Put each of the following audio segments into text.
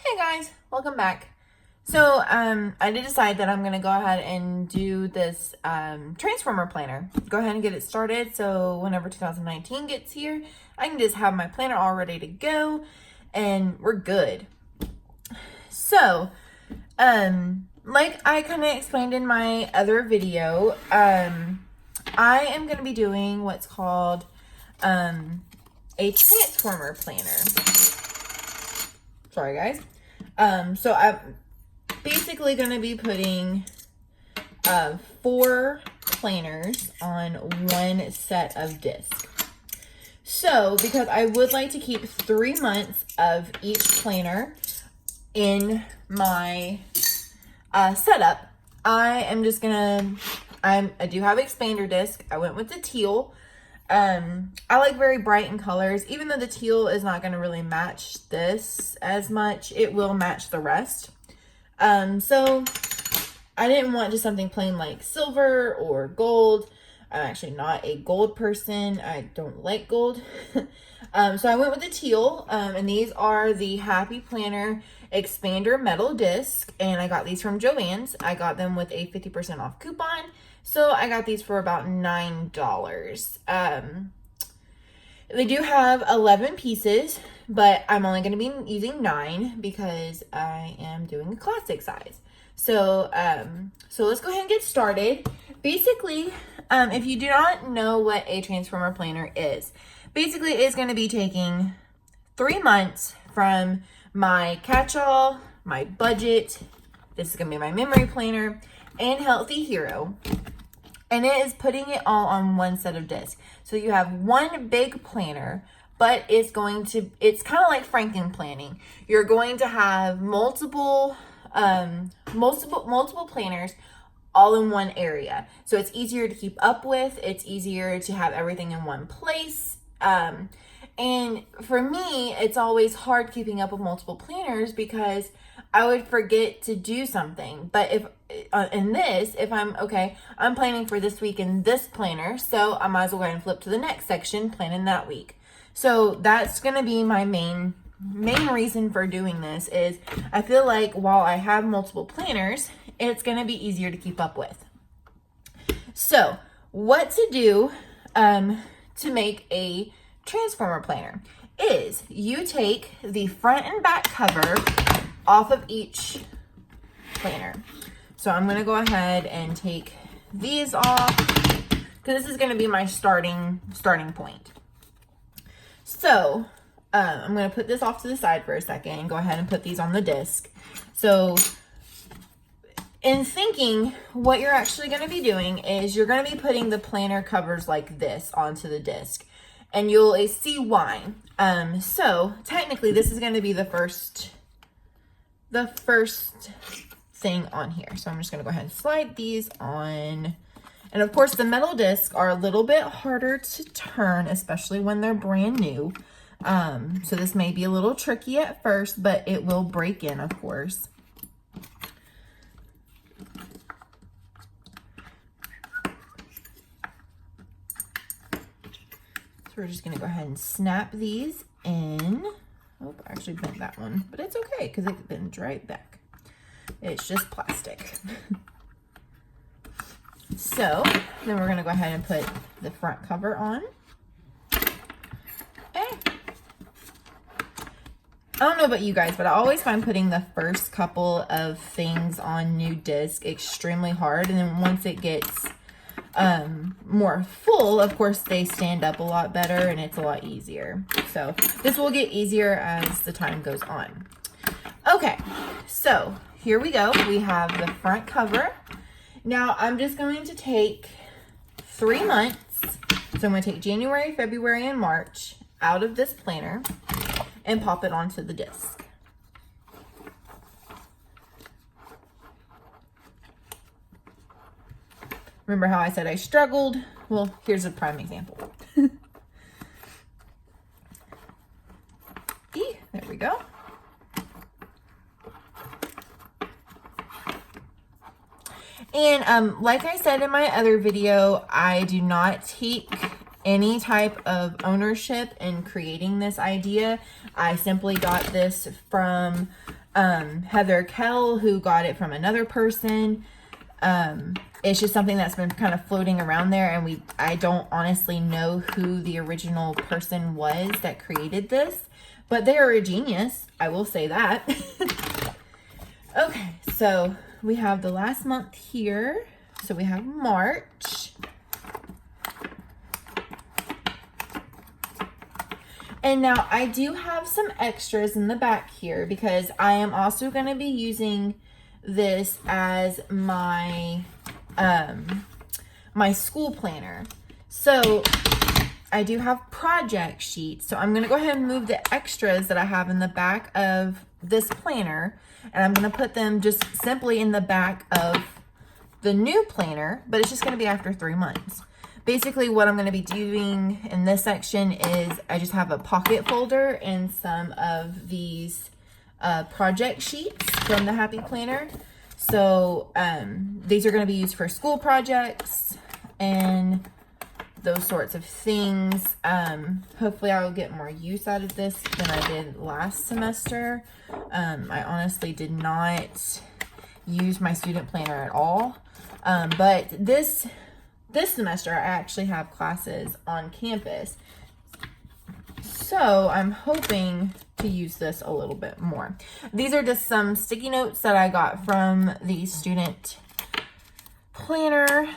Hey guys, welcome back. So, I did decide that I'm gonna go ahead and do this transformer planner. Go ahead and get it started. So whenever 2019 gets here, I can just have my planner all ready to go, and we're good. So, like I kind of explained in my other video, I am gonna be doing what's called a transformer planner. Sorry guys. So I'm basically going to be putting 4 planners on one set of discs. So because I would like to keep 3 months of each planner in my setup, I am just gonna, I do have expander disc. I went with the teal. I like very bright in colors. Even though the teal is not going to really match this as much, it will match the rest. So I didn't want just something plain like silver or gold. I'm actually not a gold person. I don't like gold. So I went with the teal, and these are the Happy Planner Expander Metal Disc, and I got these from Joann's. I got them with a 50% off coupon. So I got these for about $9. They do have 11 pieces, but I'm only going to be using 9 because I am doing a classic size. So, so let's go ahead and get started. Basically, if you do not know what a transformer planner is, basically it is going to be taking 3 months from my catch-all, my budget, this is going to be my memory planner, and Healthy Hero. And it is putting it all on one set of discs. So you have one big planner, but it's kind of like Franken planning. You're going to have multiple planners all in one area. So it's easier to keep up with. It's easier to have everything in one place. And for me, it's always hard keeping up with multiple planners because I would forget to do something. But if I'm planning for this week in this planner, so I might as well go ahead and flip to the next section, plan in that week. So that's going to be my main reason for doing this is I feel like while I have multiple planners, it's going to be easier to keep up with. So what to do to make a transformer planner is you take the front and back cover off of each planner. So I'm going to go ahead and take these off because this is going to be my starting point. So I'm going to put this off to the side for a second and go ahead and put these on the disc. So in thinking, what you're actually going to be doing is you're going to be putting the planner covers like this onto the disc. And you'll see why. So technically this is going to be the first thing on here. So I'm just going to go ahead and slide these on. And of course the metal discs are a little bit harder to turn, especially when they're brand new. So this may be a little tricky at first, but it will break in, of course. So we're just going to go ahead and snap these in. Oh, I actually bent that one, but it's okay because it bends right back. It's just plastic. So then we're going to go ahead and put the front cover on. Okay. I don't know about you guys, but I always find putting the first couple of things on new disc extremely hard. And then once it gets more full, of course they stand up a lot better and it's a lot easier. So this will get easier as the time goes on. Okay, so here we go. We have the front cover. Now I'm just going to take 3 months. So I'm going to take January, February, and March out of this planner and pop it onto the disc. Remember how I said I struggled? Well, here's a prime example. There we go. And like I said in my other video, I do not take any type of ownership in creating this idea. I simply got this from Heather Kell, who got it from another person. It's just something that's been kind of floating around there, and I don't honestly know who the original person was that created this, but they are a genius. I will say that. Okay, so we have the last month here. So we have March. And now I do have some extras in the back here because I am also going to be using this as my my school planner. So I do have project sheets. So I'm going to go ahead and move the extras that I have in the back of this planner, and I'm going to put them just simply in the back of the new planner, but it's just going to be after 3 months. Basically what I'm going to be doing in this section is I just have a pocket folder and some of these project sheets from the Happy Planner. So these are going to be used for school projects and those sorts of things. Hopefully I will get more use out of this than I did last semester. I honestly did not use my student planner at all. But this semester I actually have classes on campus. So I'm hoping to use this a little bit more. These are just some sticky notes that I got from the student planner.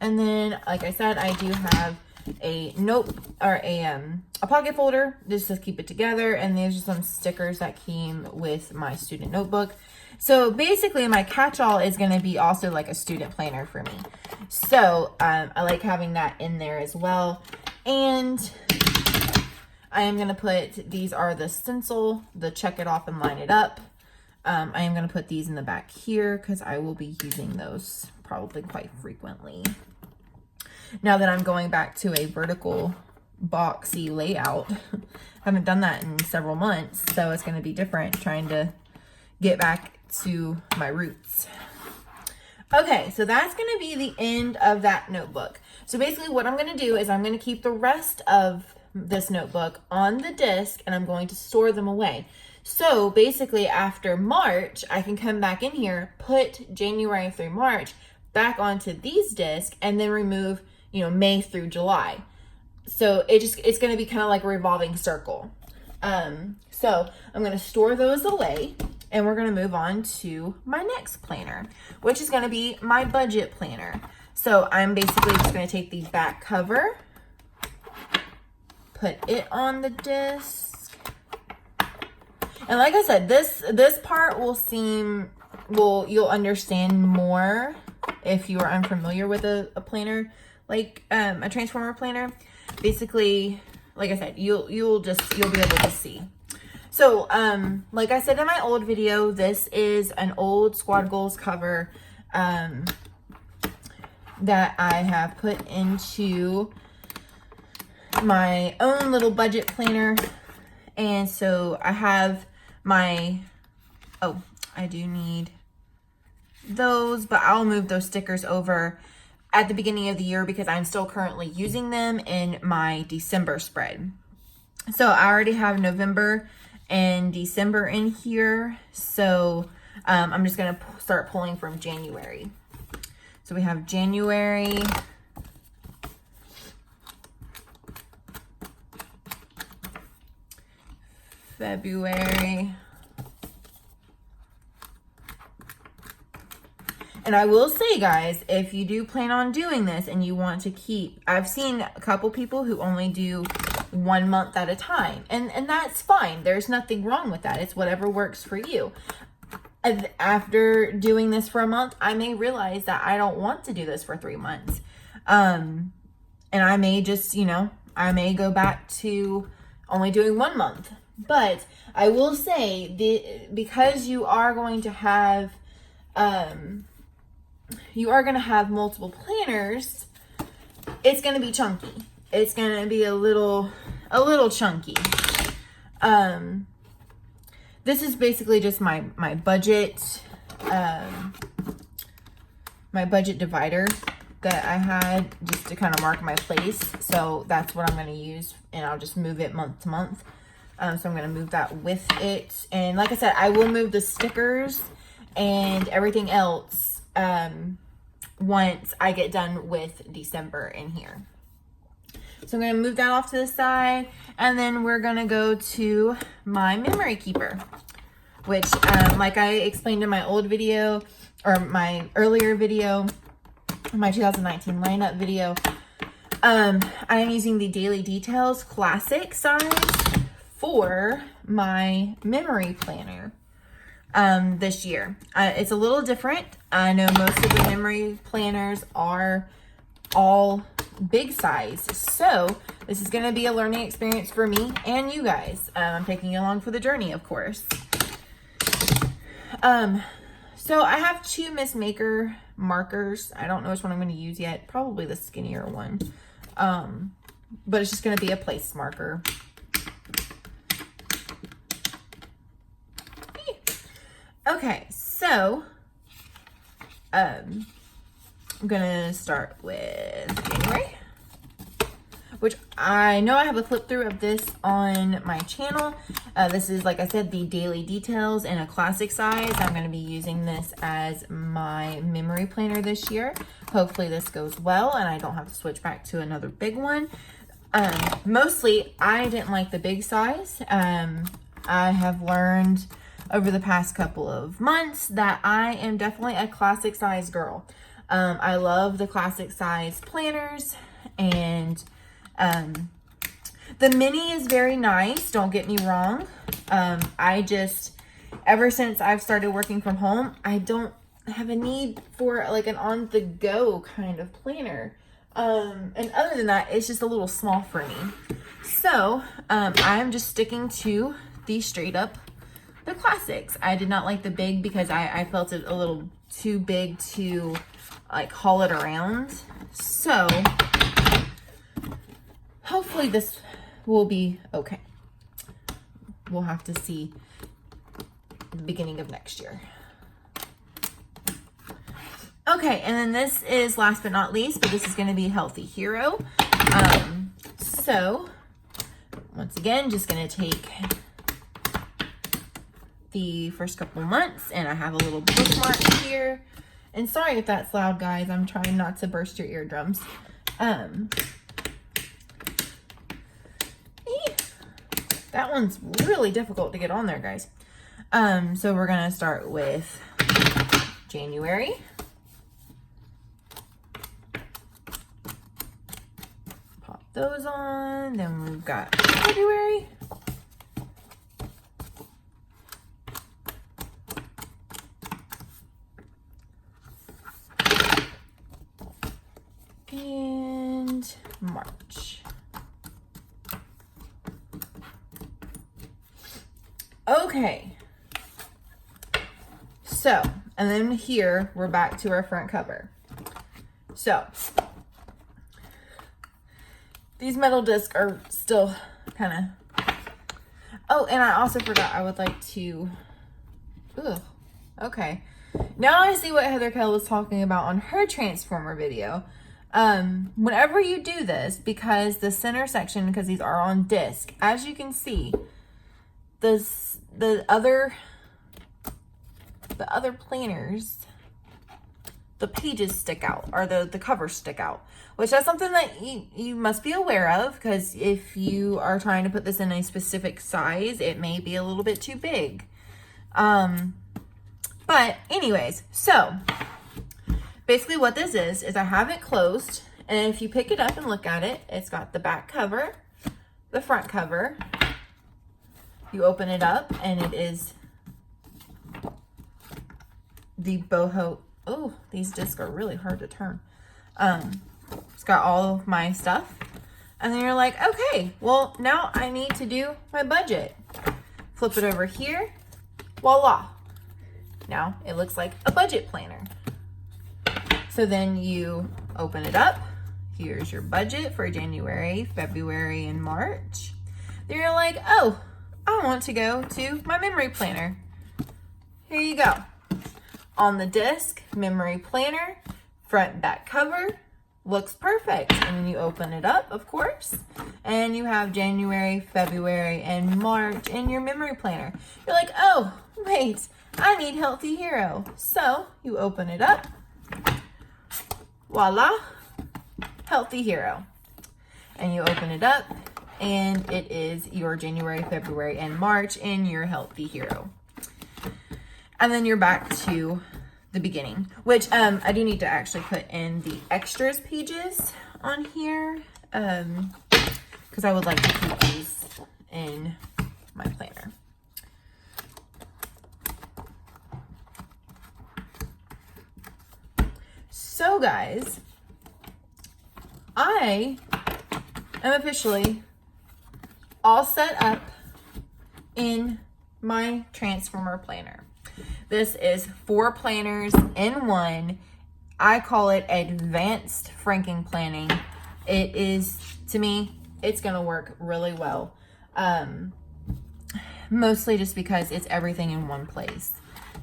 And then, like I said, I do have a note or a pocket folder just to keep it together. And these are some stickers that came with my student notebook. So basically my catch-all is going to be also like a student planner for me. So I like having that in there as well. And I am going to put, these are the stencil, the check it off and line it up. I am going to put these in the back here because I will be using those probably quite frequently. Now that I'm going back to a vertical boxy layout, haven't done that in several months, so it's going to be different trying to get back to my roots. Okay, so that's going to be the end of that notebook. So basically what I'm going to do is I'm going to keep the rest of this notebook on the disc and I'm going to store them away. So basically after March, I can come back in here, put January through March back onto these discs and then remove, May through July. So it's going to be kind of like a revolving circle. So I'm going to store those away and we're going to move on to my next planner, which is going to be my budget planner. So I'm basically just going to take the back cover, put it on the disc. And like I said, this part you'll understand more if you are unfamiliar with a planner, like a Transformer planner. Basically, like I said, you'll be able to see. So, like I said in my old video, this is an old Squad Goals cover that I have put into my own little budget planner. And so I have I do need those, but I'll move those stickers over at the beginning of the year because I'm still currently using them in my December spread. So I already have November and December in here. So I'm just going to start pulling from January. So we have January, February, and I will say, guys, if you do plan on doing this and you want to keep, I've seen a couple people who only do 1 month at a time, and that's fine. There's nothing wrong with that. It's whatever works for you. After doing this for a month, I may realize that I don't want to do this for 3 months. And I may just, I may go back to only doing 1 month. But I will say because you are going to have multiple planners, it's going to be chunky. It's going to be a little chunky. This is basically just my budget, my budget divider that I had just to kind of mark my place. So that's what I'm going to use, and I'll just move it month to month. So I'm going to move that with it. And like I said, I will move the stickers and everything else once I get done with December in here. So I'm going to move that off to the side, and then we're going to go to my memory keeper, which like I explained in my old video, or my earlier video, my 2019 lineup video, I am using the Daily Details classic size for my memory planner this year. It's a little different. I know most of the memory planners are all big size, so this is going to be a learning experience for me and you guys. I'm taking you along for the journey, of course. So I have two Miss Maker markers. I don't know which one I'm going to use yet. Probably the skinnier one. But it's just going to be a place marker. Okay, so I'm gonna start with January, which I know I have a flip through of this on my channel. This is, like I said, the Daily Details in a classic size. I'm going to be using this as my memory planner this year. Hopefully this goes well and I don't have to switch back to another big one. Mostly I didn't like the big size. I have learned over the past couple of months that I am definitely a classic size girl. I love the classic size planners, and the mini is very nice, don't get me wrong. I just, ever since I've started working from home, I don't have a need for like an on-the-go kind of planner. And other than that, it's just a little small for me. So I'm just sticking to the straight up the classics. I did not like the big because I felt it a little too big to like haul it around. So hopefully this will be okay. We'll have to see the beginning of next year. Okay, and then this is last but not least, but this is going to be Healthy Hero. So once again, just going to take the first couple months, and I have a little bookmark here. And sorry if that's loud, guys. I'm trying not to burst your eardrums. That one's really difficult to get on there, guys. So we're gonna start with January. Pop those on. Then we've got February. And March. Okay. So, and then here we're back to our front cover. So, these metal discs are still kind of, oh, and I also forgot I would like to, okay. Now I see what Heather Kell was talking about on her Transformer video. Whenever you do this, because the center section, because these are on disc, as you can see, the other planners, the pages stick out, or the covers stick out, which is something that you must be aware of, because if you are trying to put this in a specific size, it may be a little bit too big. But anyways, so basically what this is I have it closed, and if you pick it up and look at it, it's got the back cover, the front cover. You open it up and it is the boho. Oh, these discs are really hard to turn. It's got all of my stuff. And then you're like, okay, well, now I need to do my budget. Flip it over here. Voila. Now it looks like a budget planner. So then you open it up. Here's your budget for January, February, and March. Then you're like, oh, I want to go to my memory planner. Here you go. On the disc, memory planner, front back cover, looks perfect. And then you open it up, of course, and you have January, February, and March in your memory planner. You're like, oh, wait, I need Healthy Hero. So you open it up. Voila, Healthy Hero. And you open it up, and it is your January, February, and March in your Healthy Hero. And then you're back to the beginning, which I do need to actually put in the extras pages on here, because I would like to keep these in my planner. So guys, I am officially all set up in my Transformer planner. This is 4 planners in one. I call it advanced Franken planning. It is, to me, it's gonna work really well. Mostly just because it's everything in one place.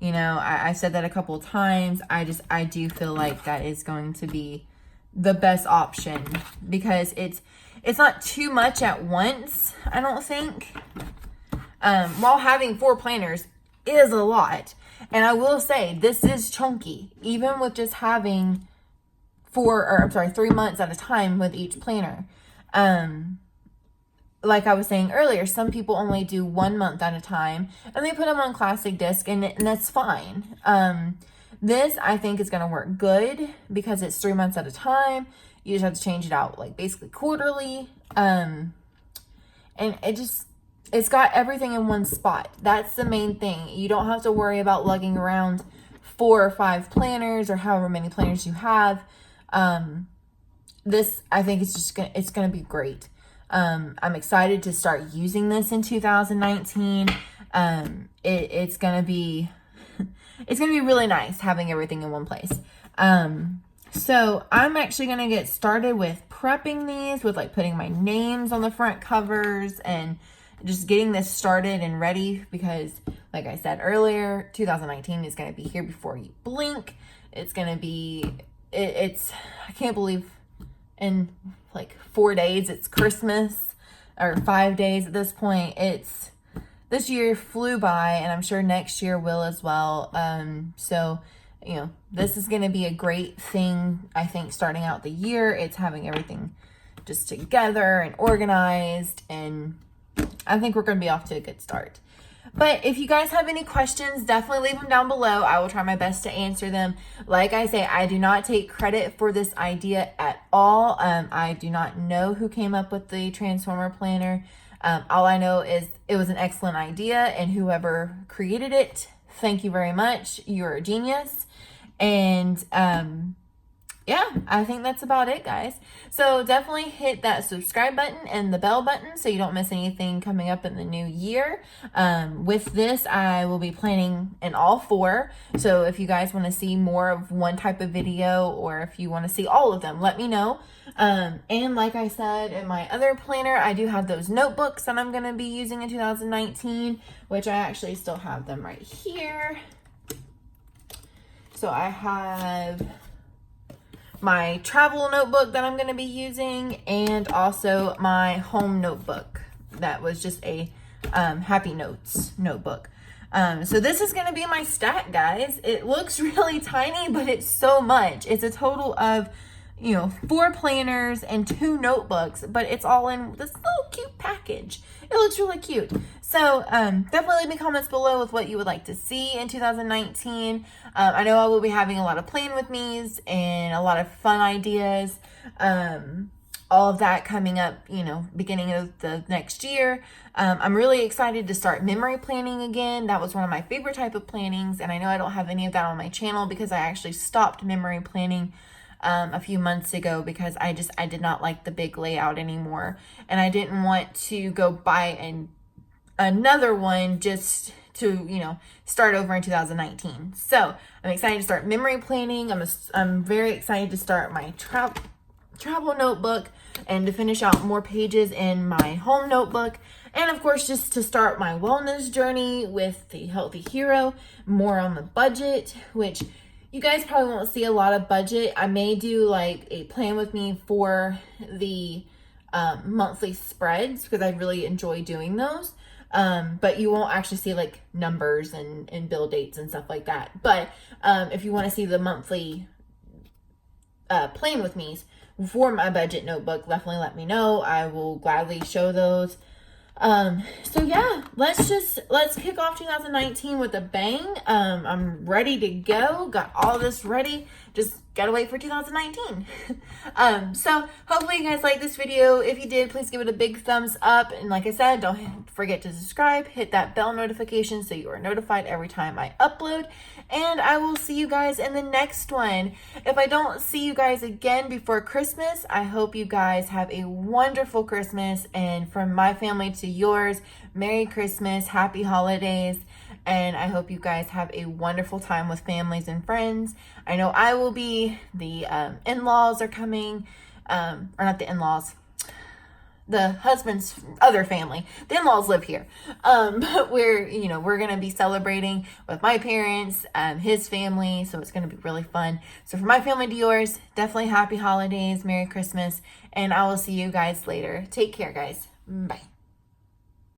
You know, I said that a couple of times. I do feel like that is going to be the best option because it's not too much at once, I don't think. While having 4 planners is a lot. And I will say, this is chunky. Even with just having 3 months at a time with each planner. Like I was saying earlier, some people only do 1 month at a time. And they put them on classic disc, and that's fine. This, I think, is going to work good because it's 3 months at a time. You just have to change it out, like, basically quarterly. And it's got everything in one spot. That's the main thing. You don't have to worry about lugging around 4 or 5 planners or however many planners you have. This, I think, it's gonna be great. I'm excited to start using this in 2019. It's gonna be really nice having everything in one place. So I'm actually gonna get started with prepping these, with like putting my names on the front covers and just getting this started and ready because, like I said earlier, 2019 is going to be here before you blink. It's going to be, I can't believe in like 4 days it's Christmas, or 5 days at this point. This year flew by, and I'm sure next year will as well. So, you know, this is going to be a great thing, I think, starting out the year. It's having everything just together and organized, and I think we're going to be off to a good start. But if you guys have any questions, definitely leave them down below. I will try my best to answer them. Like I say, I do not take credit for this idea at all. I do not know who came up with the Transformer planner. All I know is it was an excellent idea, and whoever created it, thank you very much. You're a genius. And yeah, I think that's about it, guys. So definitely hit that subscribe button and the bell button so you don't miss anything coming up in the new year. With this, I will be planning in all 4. So if you guys want to see more of one type of video, or if you want to see all of them, let me know. And like I said, in my other planner, I do have those notebooks that I'm going to be using in 2019, which I actually still have them right here. So I have my travel notebook that I'm going to be using, and also my home notebook that was just a Happy Notes notebook. So this is going to be my stack, guys. It looks really tiny, but it's so much. It's a total of, 4 planners and 2 notebooks, but it's all in this little cute package. It looks really cute. So definitely leave me comments below with what you would like to see in 2019. I know I will be having a lot of plan with me's and a lot of fun ideas. All of that coming up, beginning of the next year. I'm really excited to start memory planning again. That was one of my favorite type of plannings, and I know I don't have any of that on my channel because I actually stopped memory planning a few months ago because I did not like the big layout anymore, and I didn't want to go buy another one just to start over in 2019. So I'm excited to start memory planning. I'm very excited to start my travel notebook and to finish out more pages in my home notebook, and of course just to start my wellness journey with the Healthy Hero, more on the budget, which You guys probably won't see a lot of budget. I may do like a plan with me for the monthly spreads because I really enjoy doing those. But you won't actually see like numbers and bill dates and stuff like that. But if you want to see the monthly plan with me's for my budget notebook, definitely let me know. I will gladly show those. So yeah, let's kick off 2019 with a bang. I'm ready to go. Got all this ready. Just gotta wait for 2019. So hopefully you guys like this video. If you did, please give it a big thumbs up. And like I said, don't forget to subscribe, hit that bell notification so you are notified every time I upload. And I will see you guys in the next one. If I don't see you guys again before Christmas, I hope you guys have a wonderful Christmas. And from my family to yours, Merry Christmas, Happy Holidays. And I hope you guys have a wonderful time with families and friends. I know I will be. The in-laws are coming. Or not the in-laws. The husband's other family. The in-laws live here. But we're going to be celebrating with my parents, his family. So it's going to be really fun. So from my family to yours, definitely happy holidays, Merry Christmas. And I will see you guys later. Take care, guys. Bye.